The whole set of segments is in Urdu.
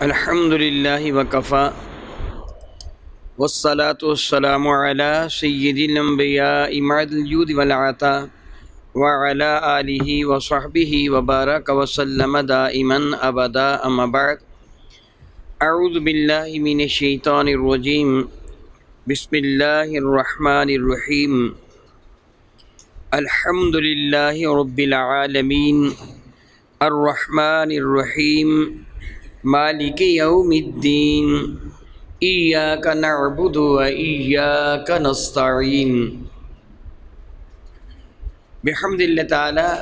الحمد للہ وکفا والصلاة والسلام علی سید الانبیاء معد الجود والعطا وعلی آلہ وصحبہ وبارک وسلم دائما ابدا اما بعد اعوذ باللہ من الشیطان الرجیم بسم اللہ الرحمن الرحیم الحمد للہ رب العالمین الرحمن الرحیم مالک یوم الدین ایاک نعبد و ایاک نستعین۔ بحمد اللہ تعالیٰ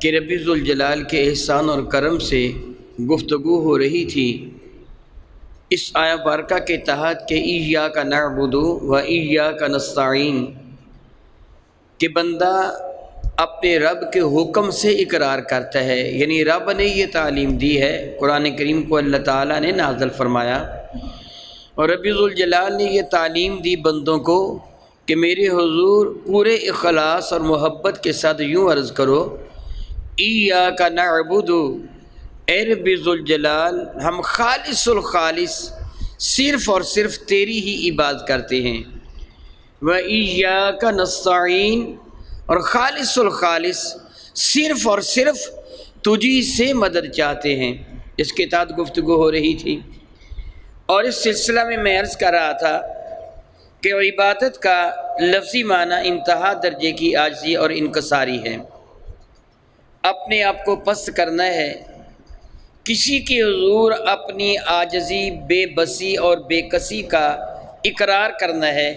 کہ رب ذوالجلال کے احسان اور کرم سے گفتگو ہو رہی تھی اس آیہ بارکہ کے تحت کہ ایاک نعبد و ایاک نستعین، کہ بندہ اپنے رب کے حکم سے اقرار کرتا ہے، یعنی رب نے یہ تعلیم دی ہے، قرآن کریم کو اللہ تعالیٰ نے نازل فرمایا اور رب ذوالجلال نے یہ تعلیم دی بندوں کو کہ میرے حضور پورے اخلاص اور محبت کے ساتھ یوں عرض کرو ایاک نعبد، اے رب ذوالجلال ہم خالص الخالص صرف اور صرف تیری ہی عبادت کرتے ہیں، و ایاک نستعین، اور خالص الخالص صرف اور صرف تجھی سے مدد چاہتے ہیں۔ اس کے تحت گفتگو ہو رہی تھی اور اس سلسلہ میں عرض کر رہا تھا کہ عبادت کا لفظی معنی انتہا درجے کی عاجزی اور انکساری ہے، اپنے آپ کو پست کرنا ہے، کسی کے حضور اپنی عاجزی، بے بسی اور بے کسی کا اقرار کرنا ہے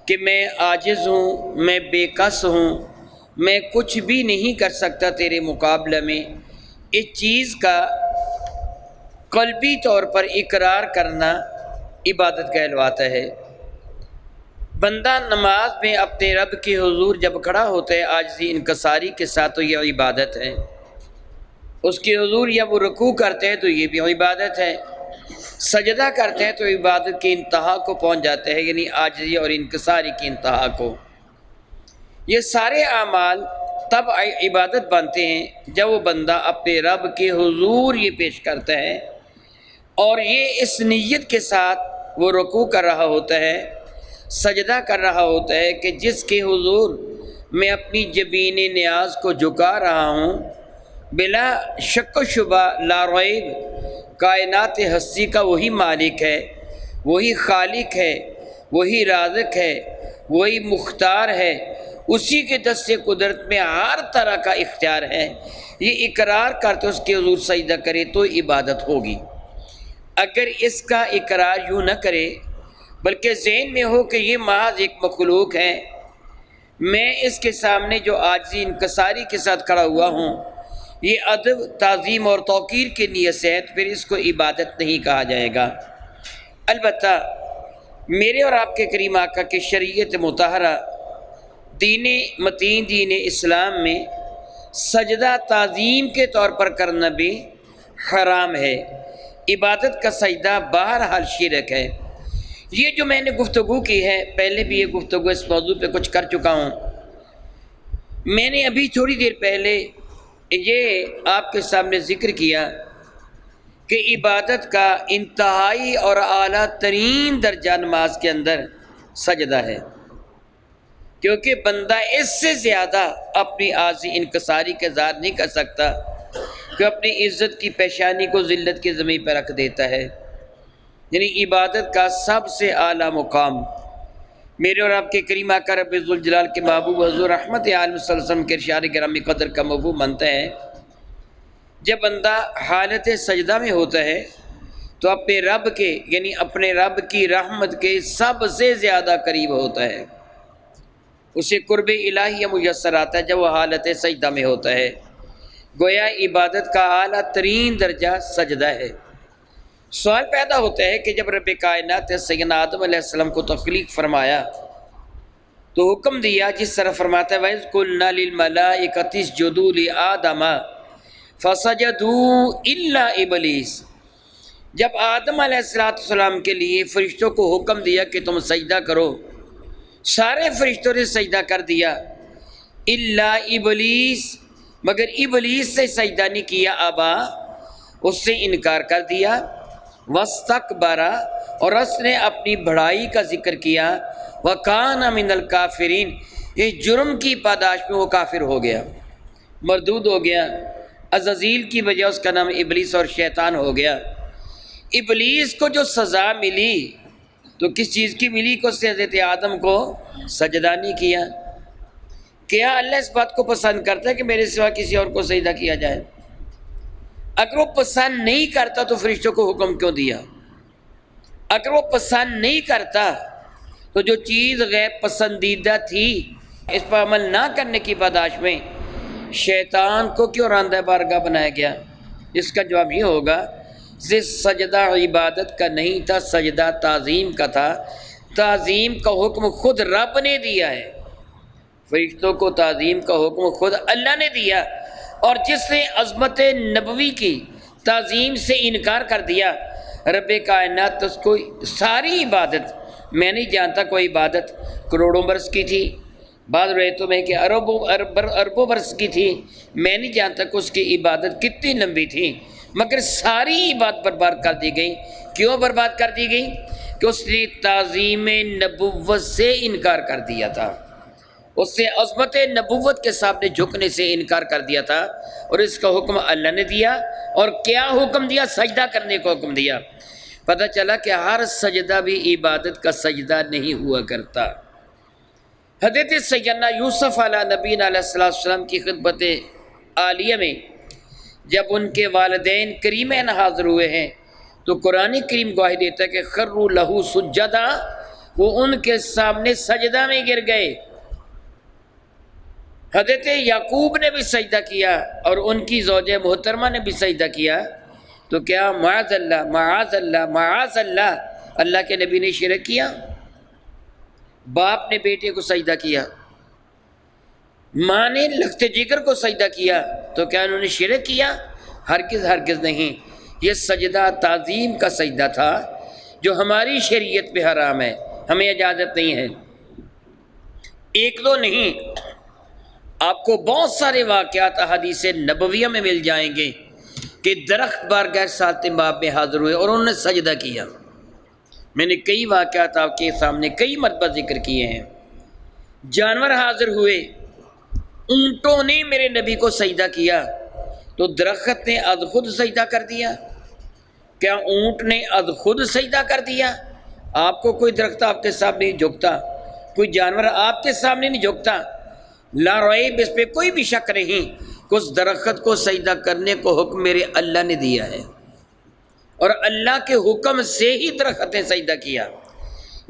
کہ میں عاجز ہوں، میں بے کس ہوں، میں کچھ بھی نہیں کر سکتا تیرے مقابلہ میں۔ اس چیز کا قلبی طور پر اقرار کرنا عبادت کہلواتا ہے۔ بندہ نماز میں اپنے رب کے حضور جب کھڑا ہوتا ہے عاجزی انکساری کے ساتھ تو یہ عبادت ہے، اس کے حضور یا وہ رکوع کرتے ہیں تو یہ بھی عبادت ہے، سجدہ کرتے ہیں تو عبادت کی انتہا کو پہنچ جاتے ہیں، یعنی عاجزی اور انکساری کی انتہا کو۔ یہ سارے اعمال تب عبادت بنتے ہیں جب وہ بندہ اپنے رب کے حضور یہ پیش کرتا ہے اور یہ اس نیت کے ساتھ وہ رکوع کر رہا ہوتا ہے، سجدہ کر رہا ہوتا ہے کہ جس کے حضور میں اپنی جبین نیاز کو جھکا رہا ہوں، بلا شک و شبہ لا ریب کائنات ہستی کا وہی مالک ہے، وہی خالق ہے، وہی رازق ہے، وہی مختار ہے، اسی کے دست قدرت میں ہر طرح کا اختیار ہے۔ یہ اقرار کرتے اس کے حضور سجدہ کرے تو عبادت ہوگی۔ اگر اس کا اقرار یوں نہ کرے بلکہ ذہن میں ہو کہ یہ محض ایک مخلوق ہے، میں اس کے سامنے جو عاجزی انکساری کے ساتھ کھڑا ہوا ہوں، یہ ادب، تعظیم اور توقیر کی نیت سے ہے، تو پھر اس کو عبادت نہیں کہا جائے گا۔ البتہ میرے اور آپ کے کریم آقا کی شریعت مطہرہ دین متین دین اسلام میں سجدہ تعظیم کے طور پر کرنا بھی حرام ہے۔ عبادت کا سجدہ بہرحال شرک ہے۔ یہ جو میں نے گفتگو کی ہے، پہلے بھی یہ گفتگو اس موضوع پہ کچھ کر چکا ہوں۔ میں نے ابھی تھوڑی دیر پہلے یہ آپ کے سامنے ذکر کیا کہ عبادت کا انتہائی اور اعلیٰ ترین درجہ نماز کے اندر سجدہ ہے، کیونکہ بندہ اس سے زیادہ اپنی عاجزی انکساری کا اظہار نہیں کر سکتا کہ اپنی عزت کی پیشانی کو ذلت کی زمین پر رکھ دیتا ہے۔ یعنی عبادت کا سب سے اعلیٰ مقام میرے اور آپ کے کریم آقا رب ذوالجلال کے محبوب حضور رحمت عالم صلی اللہ علیہ وسلم کے ارشاد گرامی قدر کا مفہوم بنتا ہے، جب بندہ حالت سجدہ میں ہوتا ہے تو اپنے رب کے، یعنی اپنے رب کی رحمت کے سب سے زیادہ قریب ہوتا ہے، اسے قرب الہیہ میسر آتا ہے جب وہ حالت سجدہ میں ہوتا ہے۔ گویا عبادت کا اعلیٰ ترین درجہ سجدہ ہے۔ سوال پیدا ہوتا ہے کہ جب رب کائنات سیدنا آدم علیہ السلام کو تخلیق فرمایا تو حکم دیا، جس طرح فرماتا ہے وَإِذْ قُلْنَا لِلْمَلَائِكَةِ اسْجُدُوا لِآدَمَ فَسَجَدُوا إِلَّا إِبْلِيسَ، جب آدم علیہ السلام کے لیے فرشتوں کو حکم دیا کہ تم سجدہ کرو، سارے فرشتوں نے سجدہ کر دیا، الا ابلیس، مگر ابلیس سے سجدہ نہیں کیا، ابا، اس سے انکار کر دیا، وَاسْتَكْبَرَ اور اس نے اپنی بڑائی کا ذکر کیا، وَكَانَ مِنَ الْكَافِرِينَ اس جرم کی پاداش میں وہ کافر ہو گیا، مردود ہو گیا۔ عزازیل کی وجہ اس کا نام ابلیس اور شیطان ہو گیا۔ ابلیس کو جو سزا ملی تو کس چیز کی ملی کہ اس نے حضرت آدم کو سجدہ نہیں کیا۔ کیا اللہ اس بات کو پسند کرتا ہے کہ میرے سوا کسی اور کو سجدہ کیا جائے؟ اگر وہ پسند نہیں کرتا تو فرشتوں کو حکم کیوں دیا؟ اگر وہ پسند نہیں کرتا تو جو چیز غیر پسندیدہ تھی اس پر عمل نہ کرنے کی پاداش میں شیطان کو کیوں راندہ بارگاہ بنایا گیا؟ اس کا جواب یہ ہوگا سجدہ عبادت کا نہیں تھا، سجدہ تعظیم کا تھا۔ تعظیم کا حکم خود رب نے دیا ہے، فرشتوں کو تعظیم کا حکم خود اللہ نے دیا، اور جس نے عظمت نبوی کی تعظیم سے انکار کر دیا رب کائنات اس کو ساری عبادت، میں نہیں جانتا کوئی عبادت کروڑوں برس کی تھی، بعض روایتوں میں کہ اربوں برس کی تھی، میں نہیں جانتا کہ اس کی عبادت کتنی لمبی تھی، مگر ساری عبادت برباد کر دی گئی۔ کیوں برباد کر دی گئی؟ کہ اس نے تعظیم نبوت سے انکار کر دیا تھا، اس نے عظمت نبوت کے سامنے جھکنے سے انکار کر دیا تھا، اور اس کا حکم اللہ نے دیا۔ اور کیا حکم دیا؟ سجدہ کرنے کو حکم دیا۔ پتہ چلا کہ ہر سجدہ بھی عبادت کا سجدہ نہیں ہوا کرتا۔ حضرت سیدنا یوسف علیہ نبینا علیہ السلام کی خدمت عالیہ میں جب ان کے والدین کریمین حاضر ہوئے ہیں تو قرآن کریم گواہی دیتا ہے کہ خروا لہ سجدا، وہ ان کے سامنے سجدہ میں گر گئے۔ حضرت یعقوب نے بھی سجدہ کیا اور ان کی زوجہ محترمہ نے بھی سجدہ کیا، تو کیا معاذ اللہ معاذ اللہ معاذ اللہ اللہ کے نبی نے شرک کیا؟ باپ نے بیٹے کو سجدہ کیا، ماں نے لخت جگر کو سجدہ کیا، تو کیا انہوں نے شرک کیا؟ ہرگز ہرگز نہیں۔ یہ سجدہ تعظیم کا سجدہ تھا جو ہماری شریعت پہ حرام ہے، ہمیں اجازت نہیں ہے۔ ایک دو نہیں، آپ کو بہت سارے واقعات احادیث نبویہ میں مل جائیں گے کہ درخت بارگاہ سات باب میں حاضر ہوئے اور انہوں نے سجدہ کیا۔ میں نے کئی واقعات آپ کے سامنے کئی مرتبہ ذکر کیے ہیں۔ جانور حاضر ہوئے، اونٹوں نے میرے نبی کو سجدہ کیا تو درخت نے از خود سجدہ کر دیا؟ کیا اونٹ نے از خود سجدہ کر دیا؟ آپ کو کوئی درخت آپ کے سامنے نہیں جھکتا، کوئی جانور آپ کے سامنے نہیں جھکتا، لا ریب اس پہ کوئی بھی شک نہیں کہ اس درخت کو سجدہ کرنے کو حکم میرے اللہ نے دیا ہے، اور اللہ کے حکم سے ہی درخت نے سجدہ کیا۔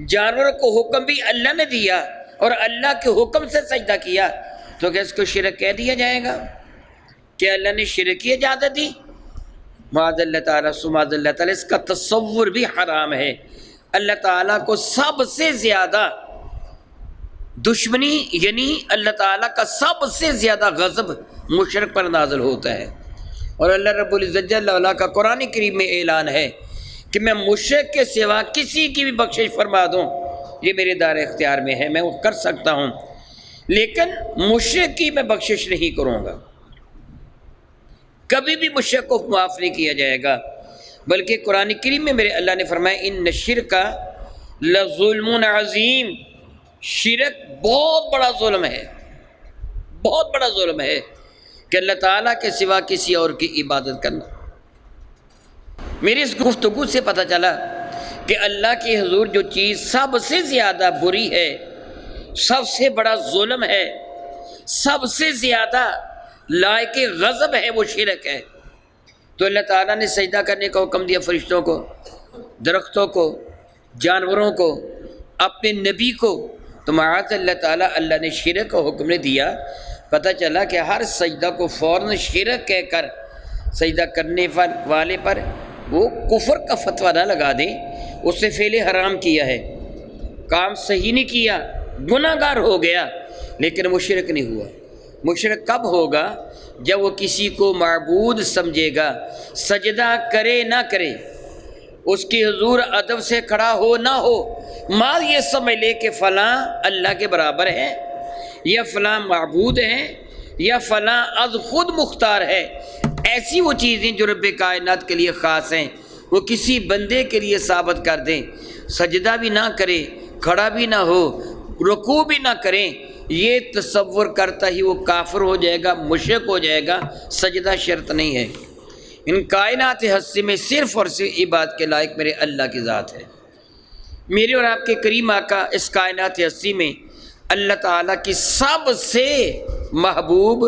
جانور کو حکم بھی اللہ نے دیا اور اللہ کے حکم سے سجدہ کیا، تو کیا اس کو شرک کہہ دیا جائے گا؟ کہ اللہ نے شرک کی اجازت دی؟ معاذ اللہ تعالیٰ سماذ اللہ تعالیٰ، اس کا تصور بھی حرام ہے۔ اللہ تعالیٰ کو سب سے زیادہ دشمنی، یعنی اللہ تعالیٰ کا سب سے زیادہ غضب مشرک پر نازل ہوتا ہے، اور اللہ رب العزت جل وعلا کا قرآن کریم میں اعلان ہے کہ میں مشرک کے سوا کسی کی بھی بخشش فرما دوں، یہ میرے دار اختیار میں ہے، میں وہ کر سکتا ہوں، لیکن مشرک کی میں بخشش نہیں کروں گا، کبھی بھی مشرک کو معاف نہیں کیا جائے گا۔ بلکہ قرآن کریم میں میرے اللہ نے فرمایا ان الشرک لظلم عظیم، شرک بہت بڑا ظلم ہے، بہت بڑا ظلم ہے کہ اللہ تعالیٰ کے سوا کسی اور کی عبادت کرنا۔ میری اس گفتگو سے پتہ چلا کہ اللہ کے حضور جو چیز سب سے زیادہ بری ہے، سب سے بڑا ظلم ہے، سب سے زیادہ لائق غضب ہے، وہ شرک ہے۔ تو اللہ تعالیٰ نے سجدہ کرنے کا حکم دیا فرشتوں کو، درختوں کو، جانوروں کو، اپنے نبی کو، تو معاذ اللہ تعالیٰ اللہ نے شرک کا حکم نے دیا۔ پتہ چلا کہ ہر سجدہ کو فوراً شرک کہہ کر سجدہ کرنے والے پر وہ کفر کا فتویٰ نہ لگا دیں، اس سے فعل حرام کیا ہے، کام صحیح نہیں کیا، گناہ گار ہو گیا، لیکن مشرک نہیں ہوا۔ مشرک کب ہوگا؟ جب وہ کسی کو معبود سمجھے گا، سجدہ کرے نہ کرے، اس کی حضور ادب سے کھڑا ہو نہ ہو، ماں یہ سمجھ لے کہ فلاں اللہ کے برابر ہے، یا فلاں معبود ہے، یا فلاں از خود مختار ہے۔ ایسی وہ چیزیں جو رب کائنات کے لیے خاص ہیں وہ کسی بندے کے لیے ثابت کر دیں، سجدہ بھی نہ کرے، کھڑا بھی نہ ہو، رکوع بھی نہ کریں، یہ تصور کرتا ہی وہ کافر ہو جائے گا، مشرک ہو جائے گا۔ سجدہ شرط نہیں ہے۔ ان کائنات ہستی میں صرف اور صرف عبادت کے لائق میرے اللہ کی ذات ہے۔ میرے اور آپ کے کریم آقا اس کائنات ہستی میں اللہ تعالیٰ کی سب سے محبوب،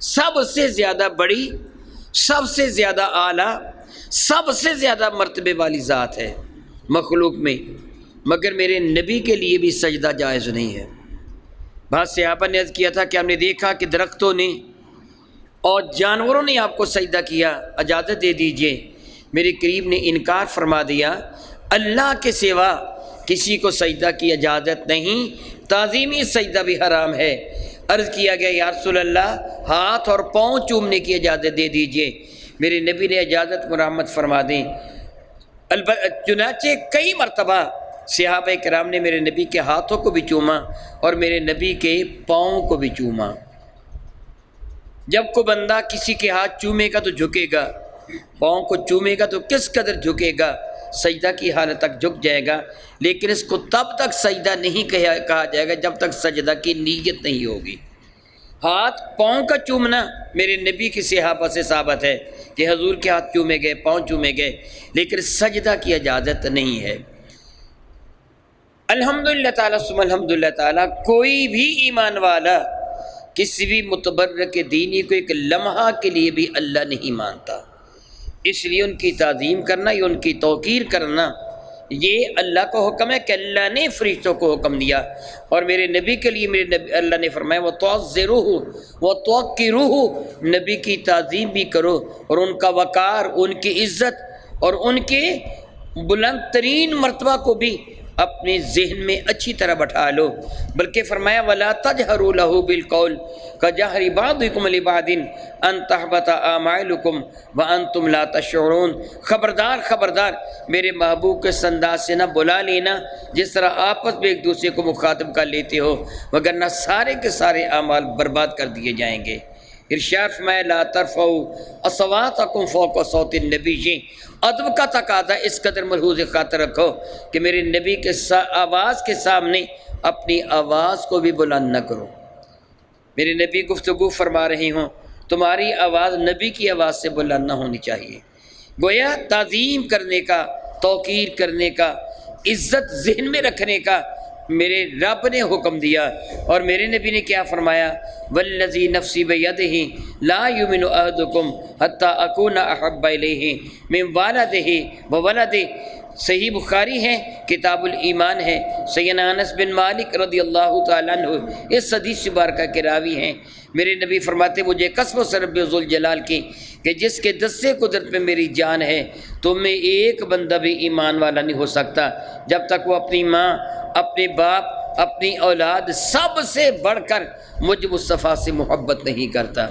سب سے زیادہ بڑی، سب سے زیادہ اعلیٰ، سب سے زیادہ مرتبے والی ذات ہے مخلوق میں، مگر میرے نبی کے لیے بھی سجدہ جائز نہیں ہے۔ بعض صحابہ نے عرض کیا تھا کہ ہم نے دیکھا کہ درختوں نے اور جانوروں نے آپ کو سجدہ کیا، اجازت دے دیجئے۔ میرے کریم نے انکار فرما دیا، اللہ کے سوا کسی کو سجدہ کی اجازت نہیں، تعظیمی سجدہ بھی حرام ہے۔ عرض کیا گیا یا رسول اللہ ہاتھ اور پاؤں چومنے کی اجازت دے دیجئے۔ میرے نبی نے اجازت مرحمت فرما دی۔ چنانچہ کئی مرتبہ صحابہ کرام نے میرے نبی کے ہاتھوں کو بھی چوما اور میرے نبی کے پاؤں کو بھی چوما۔ جب کوئی بندہ کسی کے ہاتھ چومے گا تو جھکے گا، پاؤں کو چومے گا تو کس قدر جھکے گا، سجدہ کی حالت تک جھک جائے گا، لیکن اس کو تب تک سجدہ نہیں کہا جائے گا جب تک سجدہ کی نیت نہیں ہوگی۔ ہاتھ پاؤں کا چومنا میرے نبی کی صحابہ سے ثابت ہے کہ حضور کے ہاتھ چومے گئے، پاؤں چومے گئے، لیکن سجدہ کی اجازت نہیں ہے۔ الحمدللہ تعالیٰ ثم الحمدللہ تعالیٰ، کوئی بھی ایمان والا کسی بھی متبرک دینی کو ایک لمحہ کے لیے بھی اللہ نہیں مانتا، اس لیے ان کی تعظیم کرنا یا ان کی توقیر کرنا یہ اللہ کا حکم ہے کہ اللہ نے فرشتوں کو حکم دیا، اور میرے نبی کے لیے اللہ نے فرمایا وَتُعَظِّرُوهُ وَتُوَقِّرُوهُ، نبی کی تعظیم بھی کرو اور ان کا وقار، ان کی عزت اور ان کے بلند ترین مرتبہ کو بھی اپنے ذہن میں اچھی طرح بٹھا لو۔ بلکہ فرمایا وَلَا تَجْهَرُوا لَهُ بِالْقَوْلِ كَجَهْرِ بَعْضِكُمْ لِبَعْضٍ أَن تَحْبَطَ أَعْمَالُكُمْ وَأَنْتُمْ لَا تَشْعُرُونَ، خبردار خبردار میرے محبوب کے انداز سے نہ بلا لینا جس طرح آپس میں ایک دوسرے کو مخاطب کر لیتے ہو، وگرنہ سارے کے سارے اعمال برباد کر دیے جائیں گے۔ ارشاد فرمایا لا ترفعوا اصواتکم فوق صوت النبی، ادب کا تقاضا اس قدر ملحوظ خاطر رکھو کہ میرے نبی کے آواز کے سامنے اپنی آواز کو بھی بلند نہ کرو۔ میرے نبی گفتگو فرما رہے ہوں، تمہاری آواز نبی کی آواز سے بلند نہ ہونی چاہیے۔ گویا تعظیم کرنے کا، توقیر کرنے کا، عزت ذہن میں رکھنے کا میرے رب نے حکم دیا، اور میرے نبی نے کیا فرمایا والذی نفسی بیدہ لا یؤمن احدکم حتی اکون احب الیہ من والدہ وولدہ، صحیح بخاری ہے، کتاب الایمان ہے، سیدنا انس بن مالک رضی اللہ تعالیٰ عنہ اس حدیث مبارکہ کے راوی ہیں۔ میرے نبی فرماتے مجھے قسم سے رب ذوالجلال کی کہ جس کے دستے قدرت میں میری جان ہے، تم میں ایک بندہ بھی ایمان والا نہیں ہو سکتا جب تک وہ اپنی ماں، اپنے باپ، اپنی اولاد سب سے بڑھ کر مجھ مصطفیٰ سے محبت نہیں کرتا۔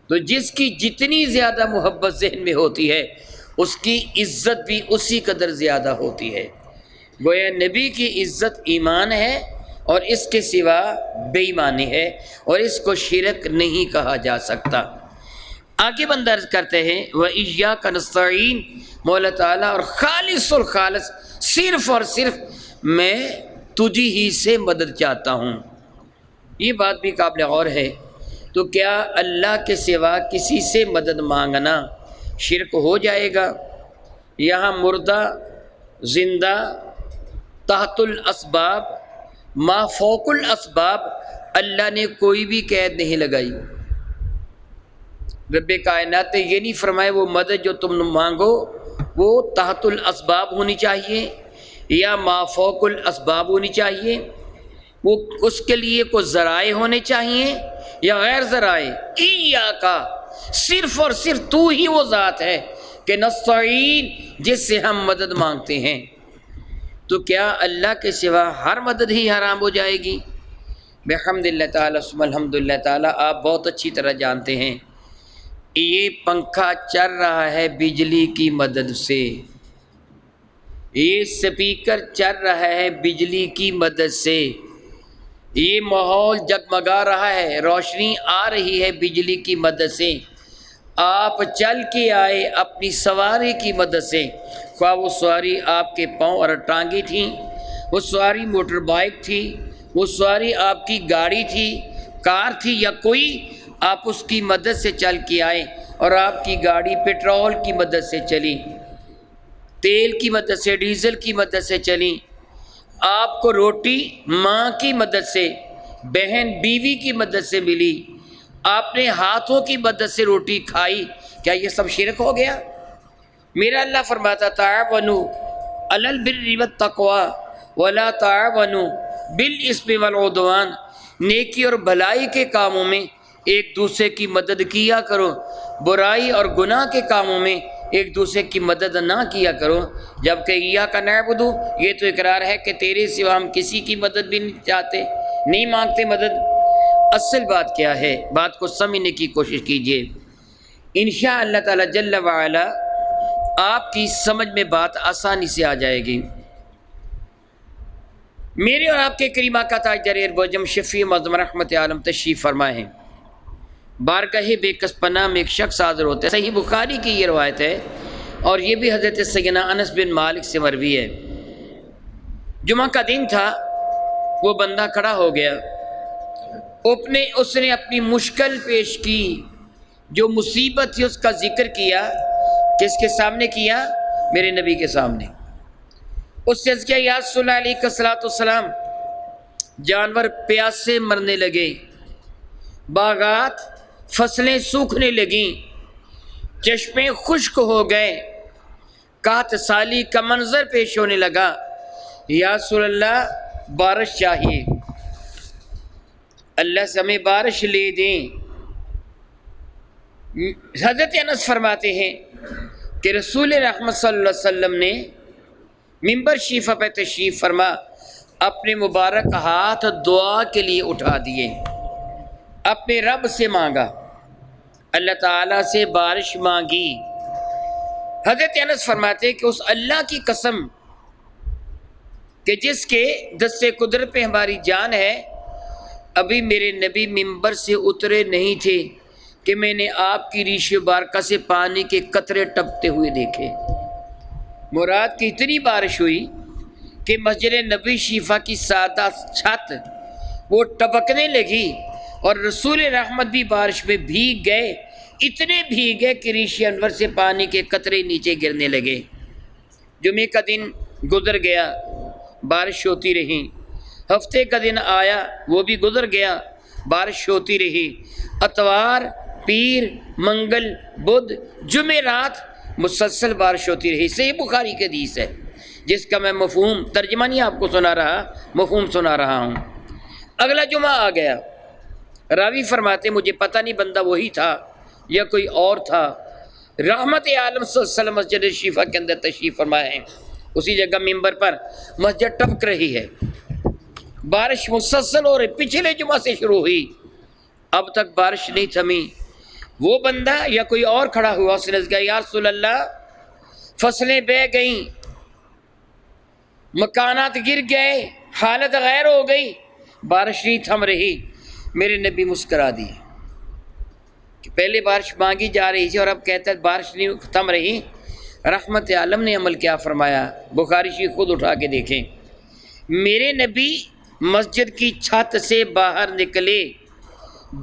تو جس کی جتنی زیادہ محبت ذہن میں ہوتی ہے اس کی عزت بھی اسی قدر زیادہ ہوتی ہے۔ گویا نبی کی عزت ایمان ہے اور اس کے سوا بے ایمانی ہے، اور اس کو شرک نہیں کہا جا سکتا۔ آگے بندہ عرض کرتے ہیں وَإِيَّاكَ نَسْتَعِينُ، مولا تعالیٰ اور خالص الخالص صرف اور صرف میں تجھی ہی سے مدد چاہتا ہوں۔ یہ بات بھی قابل غور ہے، تو کیا اللہ کے سوا کسی سے مدد مانگنا شرک ہو جائے گا؟ یہاں مردہ، زندہ، تحت الاسباب، ما فوق الاسباب، اللہ نے کوئی بھی قید نہیں لگائی۔ رب کائنات نے یہ نہیں فرمایا وہ مدد جو تم مانگو وہ تحت الاسباب ہونی چاہیے یا ما فوق الاسباب ہونی چاہیے، وہ اس کے لیے کوئی ذرائع ہونے چاہیے یا غیر ذرائع۔ ایاکا، صرف اور صرف تو ہی وہ ذات ہے کہ نستعین، جس سے ہم مدد مانگتے ہیں۔ تو کیا اللہ کے سوا ہر مدد ہی حرام ہو جائے گی؟ بحمد اللہ تعالیٰ ثم الحمد للہ تعالیٰ، آپ بہت اچھی طرح جانتے ہیں یہ پنکھا چل رہا ہے بجلی کی مدد سے، یہ سپیکر چل رہا ہے بجلی کی مدد سے، یہ ماحول جگمگا رہا ہے، روشنی آ رہی ہے بجلی کی مدد سے۔ آپ چل کے آئے اپنی سواری کی مدد سے، خواہ وہ سواری آپ کے پاؤں اور ٹانگیں تھیں، وہ سواری موٹر بائک تھی، وہ سواری آپ کی گاڑی تھی، کار تھی، یا کوئی، آپ اس کی مدد سے چل کے آئے، اور آپ کی گاڑی پیٹرول کی مدد سے چلی، تیل کی مدد سے، ڈیزل کی مدد سے چلی، آپ کو روٹی ماں کی مدد سے، بہن بیوی کی مدد سے ملی، آپ نے ہاتھوں کی مدد سے روٹی کھائی، کیا یہ سب شرک ہو گیا؟ میرا اللہ فرماتا تعاونوا علی البر والتقوی ولا تعاونوا بالاثم والعدوان، نیکی اور بھلائی کے کاموں میں ایک دوسرے کی مدد کیا کرو، برائی اور گناہ کے کاموں میں ایک دوسرے کی مدد نہ کیا کرو، جبکہ ایاک نعبد، یہ تو اقرار ہے کہ تیرے سوا ہم کسی کی مدد بھی نہیں چاہتے، نہیں مانگتے مدد۔ اصل بات کیا ہے؟ بات کو سمجھنے کی کوشش کیجئے، انشاء اللہ تعالی جل وعلا آپ کی سمجھ میں بات آسانی سے آ جائے گی۔ میرے اور آپ کے کریم آقا تاجدار اربوجم شفیع معظم رحمت عالم تشریف فرمائے ہیں، بارگاہ بے کس پناہ میں ایک شخص حاضر ہوتا ہے۔ صحیح بخاری کی یہ روایت ہے، اور یہ بھی حضرت سیدنا انس بن مالک سے مروی ہے۔ جمعہ کا دن تھا، وہ بندہ کھڑا ہو گیا، اس نے اپنی مشکل پیش کی، جو مصیبت تھی اس کا ذکر کیا۔ کس کے سامنے کیا؟ میرے نبی کے سامنے۔ اس سے عرض کیا، یا رسول اللہ علیہ الصلوۃ والسلام، جانور پیاسے مرنے لگے، باغات فصلیں سوکھنے لگیں، چشمے خشک ہو گئے، قحط سالی کا منظر پیش ہونے لگا، یا رسول اللہ بارش چاہیے، اللہ سے ہمیں بارش لے دیں۔ حضرت انس فرماتے ہیں کہ رسول رحمت صلی اللہ علیہ وسلم نے منبر شریف پہ تشریف فرما اپنے مبارک ہاتھ دعا کے لیے اٹھا دیے، اپنے رب سے مانگا، اللہ تعالیٰ سے بارش مانگی۔ حضرت انس فرماتے کہ اس اللہ کی قسم کہ جس کے دست قدرت پہ ہماری جان ہے، ابھی میرے نبی منبر سے اترے نہیں تھے کہ میں نے آپ کی ریش مبارکہ سے پانی کے قطرے ٹپکتے ہوئے دیکھے۔ مراد کی اتنی بارش ہوئی کہ مسجد نبی شریفہ کی سادہ چھت وہ ٹپکنے لگی، اور رسول رحمت بھی بارش میں بھیگ گئے، اتنے بھیگ گئے کہ ریش انور سے پانی کے قطرے نیچے گرنے لگے۔ جمعے کا دن گزر گیا، بارش ہوتی رہی، ہفتے کا دن آیا، وہ بھی گزر گیا، بارش ہوتی رہی، اتوار، پیر، منگل، بدھ، جمعرات مسلسل بارش ہوتی رہی۔ صحیح بخاری کی حدیث ہے، جس کا میں مفہوم ترجمہ نہیں آپ کو سنا رہا، مفہوم سنا رہا ہوں۔ اگلا جمعہ آ گیا، راوی فرماتے مجھے پتہ نہیں بندہ وہی تھا یا کوئی اور تھا، رحمت عالم صلی اللہ علیہ وسلم مسجد شریفہ کے اندر تشریف فرمائے ہیں، اسی جگہ منبر پر مسجد ٹپک رہی ہے، بارش مسلسل ہو رہی، پچھلے جمعہ سے شروع ہوئی، اب تک بارش نہیں تھمی۔ وہ بندہ یا کوئی اور کھڑا ہوا، اس نے کہا، یا رسول اللہ فصلیں بہہ گئیں، مکانات گر گئے، حالت غیر ہو گئی، بارش نہیں تھم رہی۔ میرے نبی مسکرا دیے کہ پہلے بارش مانگی جا رہی تھی اور اب کہتا ہے بارش نہیں تھم رہی۔ رحمت عالم نے عمل کیا فرمایا، بخاری شریف خود اٹھا کے دیکھیں، میرے نبی مسجد کی چھت سے باہر نکلے،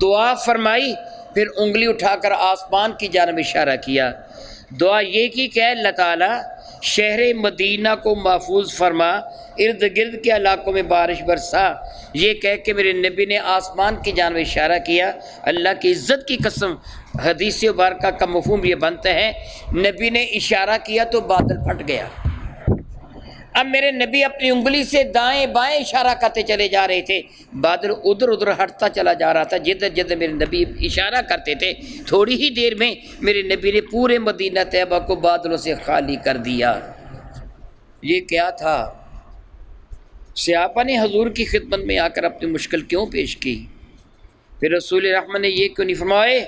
دعا فرمائی، پھر انگلی اٹھا کر آسمان کی جانب اشارہ کیا، دعا یہ کی کہ اللہ تعالیٰ شہر مدینہ کو محفوظ فرما، ارد گرد کے علاقوں میں بارش برسا۔ یہ کہہ کے میرے نبی نے آسمان کی جانب اشارہ کیا۔ اللہ کی عزت کی قسم، حدیث مبارکہ کا مفہوم یہ بنتا ہے، نبی نے اشارہ کیا تو بادل پھٹ گیا۔ اب میرے نبی اپنی انگلی سے دائیں بائیں اشارہ کرتے چلے جا رہے تھے، بادل ادھر ادھر ہٹتا چلا جا رہا تھا، جدھر جدھر میرے نبی اشارہ کرتے تھے، تھوڑی ہی دیر میں میرے نبی نے پورے مدینہ طیبہ کو بادلوں سے خالی کر دیا۔ یہ کیا تھا؟ صحابہ نے حضور کی خدمت میں آ کر اپنی مشکل کیوں پیش کی؟ پھر رسول رحمت نے یہ کیوں نہیں فرمائے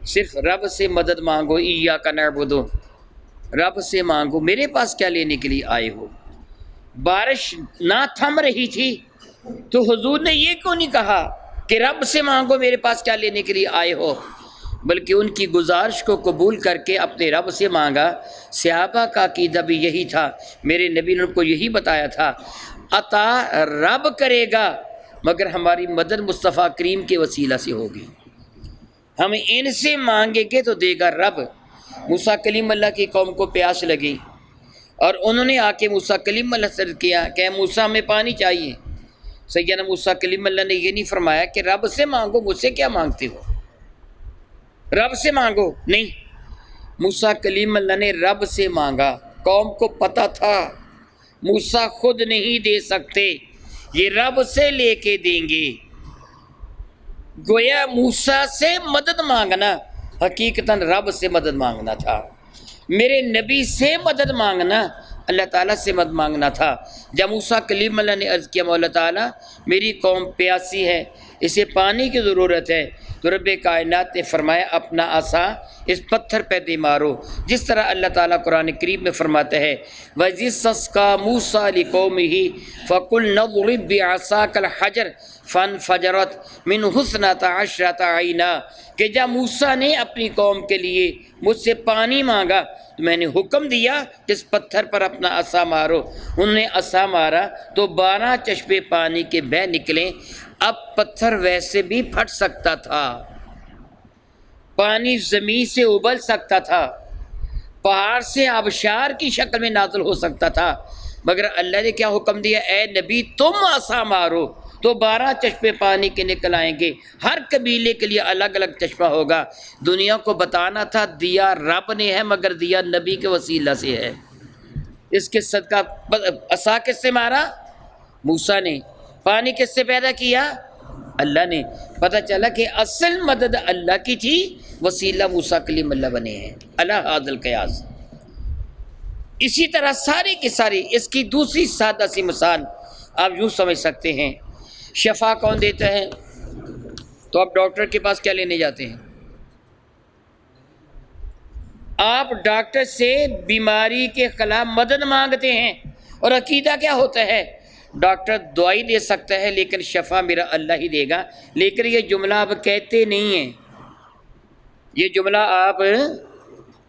صرف رب سے مدد مانگو، ایاک نعبد، رب سے مانگو، میرے پاس کیا لینے کے لیے آئے ہو؟ بارش نہ تھم رہی تھی تو حضور نے یہ کیوں نہیں کہا کہ رب سے مانگو، میرے پاس کیا لینے کے لیے آئے ہو؟ بلکہ ان کی گزارش کو قبول کر کے اپنے رب سے مانگا۔ صحابہ کا عقیدہ بھی یہی تھا، میرے نبی نے ان کو یہی بتایا تھا، عطا رب کرے گا مگر ہماری مدد مصطفیٰ کریم کے وسیلہ سے ہوگی، ہم ان سے مانگیں گے تو دے گا رب۔ موسیٰ کلیم اللہ کی قوم کو پیاس لگی اور انہوں نے آ کے موسیٰ کلیم اللہ سے کیا کہ موسیٰ ہمیں پانی چاہیے۔ سیدنا موسیٰ کلیم اللہ نے یہ نہیں فرمایا کہ رب سے مانگو، مجھ سے کیا مانگتے ہو، رب سے مانگو، نہیں، موسیٰ کلیم اللہ نے رب سے مانگا۔ قوم کو پتہ تھا موسیٰ خود نہیں دے سکتے، یہ رب سے لے کے دیں گے۔ گویا موسیٰ سے مدد مانگنا حقیقتاً رب سے مدد مانگنا تھا، میرے نبی سے مدد مانگنا اللہ تعالیٰ سے مدد مانگنا تھا۔ جب موسیٰ کلیم اللہ نے عرض کیا مولا تعالیٰ میری قوم پیاسی ہے، اسے پانی کی ضرورت ہے، تو رب کائنات نے فرمایا اپنا عصا اس پتھر پہ دے مارو، جس طرح اللہ تعالیٰ قرآن کریم میں فرماتا ہے وَإِذِ اسْتَسْقَىٰ مُوسَىٰ لِقَوْمِهِ فَقُلْنَا اضْرِب بِّعَصَاكَ الْحَجَرَ فَانْفَجَرَتْ مِنْهُ اثْنَتَا عَشْرَةَ عَيْنًا، کہ جب موسیٰ نے اپنی قوم کے لیے مجھ سے پانی مانگا تو میں نے حکم دیا کہ اس پتھر پر اپنا عصا مارو، انہوں نے عصا مارا تو 12 چشمے پانی کے بہہ نکلے۔ اب پتھر ویسے بھی پھٹ سکتا تھا، پانی زمین سے ابل سکتا تھا، پہاڑ سے آبشار کی شکل میں نازل ہو سکتا تھا، مگر اللہ نے کیا حکم دیا، اے نبی تم عصا مارو تو 12 چشمے پانی کے نکل آئیں گے، ہر قبیلے کے لیے الگ الگ چشمہ ہوگا۔ دنیا کو بتانا تھا دیا رب نے ہے مگر دیا نبی کے وسیلہ سے ہے۔ اس کے صدقہ عصا کس سے مارا؟ موسیٰ نے۔ پانی کس سے پیدا کیا؟ اللہ نے۔ پتہ چلا کہ اصل مدد اللہ کی تھی، وسیلہ موسیٰ کلیم اللہ بنے ہیں۔ اللہ حاضر القیاس۔ اسی طرح ساری کی ساری اس کی دوسری سادہ سی مثال آپ یوں سمجھ سکتے ہیں، شفا کون دیتا ہے؟ تو آپ ڈاکٹر کے پاس کیا لینے جاتے ہیں؟ آپ ڈاکٹر سے بیماری کے خلاف مدد مانگتے ہیں، اور عقیدہ کیا ہوتا ہے؟ ڈاکٹر دوائی دے سکتا ہے لیکن شفا میرا اللہ ہی دے گا۔ لیکن یہ جملہ آپ کہتے نہیں ہیں، یہ جملہ آپ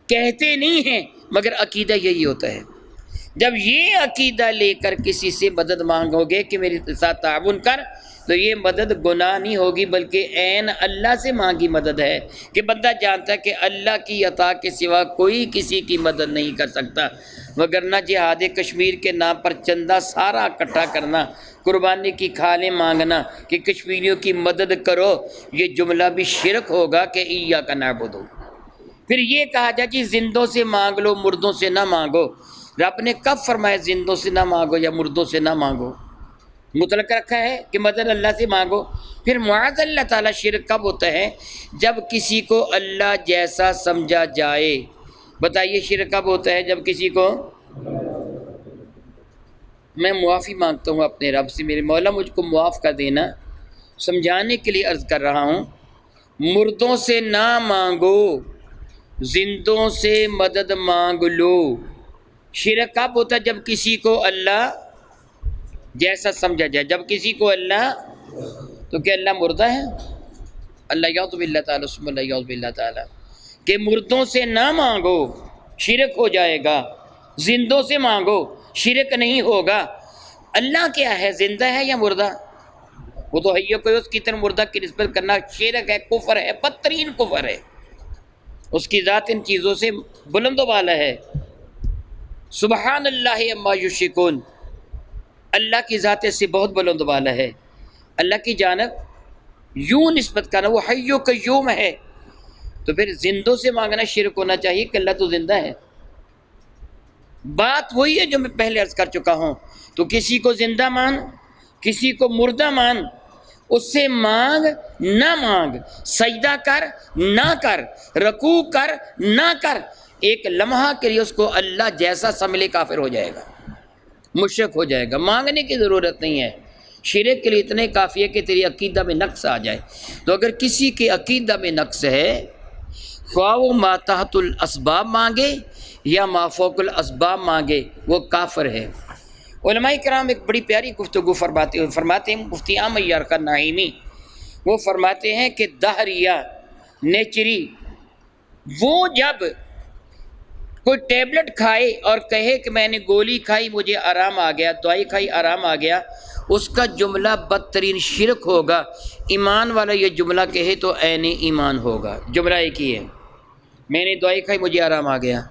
کہتے نہیں ہیں، مگر عقیدہ یہی ہوتا ہے۔ جب یہ عقیدہ لے کر کسی سے مدد مانگو گے کہ میرے ساتھ تعاون کر، تو یہ مدد گناہ نہیں ہوگی بلکہ عین اللہ سے مانگی مدد ہے، کہ بندہ جانتا ہے کہ اللہ کی عطا کے سوا کوئی کسی کی مدد نہیں کر سکتا۔ وگرنہ جہاد کشمیر کے نام پر چندہ سارا اکٹھا کرنا، قربانی کی کھالیں مانگنا کہ کشمیریوں کی مدد کرو، یہ جملہ بھی شرک ہوگا کہ ایاک نعبد۔ پھر یہ کہا جائے جی زندوں سے مانگ لو مردوں سے نہ مانگو، رب نے کب فرمایا زندوں سے نہ مانگو یا مردوں سے نہ مانگو؟ مطلق رکھا ہے کہ مدد اللہ سے مانگو۔ پھر معاذ اللہ تعالیٰ شرک کب ہوتا ہے؟ جب کسی کو اللہ جیسا سمجھا جائے۔ بتائیے شرک کب ہوتا ہے؟ جب کسی کو، میں معافی مانگتا ہوں اپنے رب سے، میرے مولا مجھ کو معاف کر دینا، سمجھانے کے لیے عرض کر رہا ہوں، مردوں سے نہ مانگو، زندوں سے مدد مانگ لو۔ شرک کب ہوتا ہے؟ جب کسی کو اللہ جیسا سمجھا جائے۔ جب کسی کو اللہ، تو کیا اللہ مردہ ہے؟ اللہ یعوذ باللہ تعالیٰ ثم اللہ یعوذ باللہ تعالیٰ، کہ مردوں سے نہ مانگو شرک ہو جائے گا، زندوں سے مانگو شرک نہیں ہوگا۔ اللہ کیا ہے؟ زندہ ہے یا مردہ؟ وہ تو حی و قیوم، اس کی طرح مردہ کی نسبت کرنا شرک ہے، کفر ہے، بدترین کفر ہے۔ اس کی ذات ان چیزوں سے بلند و بالا ہے۔ سبحان اللہ عما یشرکون، اللہ کی ذات سے بہت بلند و بالا ہے۔ اللہ کی جانب یوں نسبت کرنا، وہ حی و قیوم ہے، تو پھر زندوں سے مانگنا شرک ہونا چاہیے کہ اللہ تو زندہ ہے۔ بات وہی ہے جو میں پہلے عرض کر چکا ہوں۔ تو کسی کو زندہ مان، کسی کو مردہ مان، اس سے مانگ نہ مانگ، سجدہ کر نہ کر، رکوع کر نہ کر، ایک لمحہ کے لیے اس کو اللہ جیسا سمجھ لے کافر ہو جائے گا، مشرک ہو جائے گا۔ مانگنے کی ضرورت نہیں ہے، شرک کے لیے اتنے کافی ہے کہ تیری عقیدہ میں نقص آ جائے۔ تو اگر کسی کے عقیدہ میں نقص ہے، خواہ وہ ما تحت الاسباب مانگے یا ما فوق الاسباب مانگے، وہ کافر ہے۔ علماء کرام ایک بڑی پیاری گفتگو فرماتے ہیں، مفتی عام عیار خان نعیمی، وہ فرماتے ہیں کہ دہریہ نیچری، وہ جب کوئی ٹیبلٹ کھائے اور کہے کہ میں نے گولی کھائی مجھے آرام آ گیا، دوائی کھائی آرام آ گیا، اس کا جملہ بدترین شرک ہوگا۔ ایمان والا یہ جملہ کہے تو عین ایمان ہوگا۔ جملہ ایک ہی ہے، میں نے دوائی کھائی مجھے آرام آ گیا۔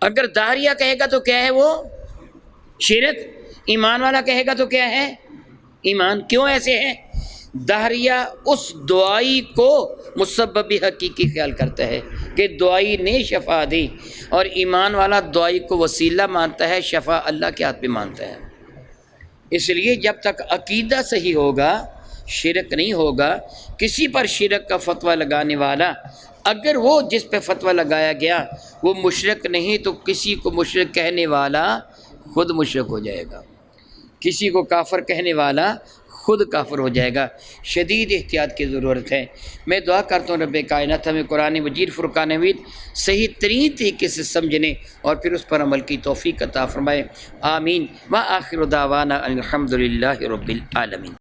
اگر داہریہ کہے گا تو کیا ہے وہ؟ شرک۔ ایمان والا کہے گا تو کیا ہے؟ ایمان۔ کیوں ایسے ہے؟ داہریہ اس دعائی کو مسبب حقیقی خیال کرتا ہے کہ دعائی نے شفا دی، اور ایمان والا دعائی کو وسیلہ مانتا ہے، شفا اللہ کے ہاتھ پہ مانتا ہے۔ اس لیے جب تک عقیدہ صحیح ہوگا، شرک نہیں ہوگا۔ کسی پر شرک کا فتویٰ لگانے والا، اگر وہ جس پہ فتویٰ لگایا گیا وہ مشرک نہیں تو کسی کو مشرک کہنے والا خود مشرک ہو جائے گا، کسی کو کافر کہنے والا خود کافر ہو جائے گا۔ شدید احتیاط کی ضرورت ہے۔ میں دعا کرتا ہوں رب کائنات ہمیں قرآن مجید فرقان حمید صحیح ترین طریقے سے سمجھنے اور پھر اس پر عمل کی توفیق عطا فرمائے۔ آمین۔ وآخر دعوانا ان الحمد للہ رب العالمین۔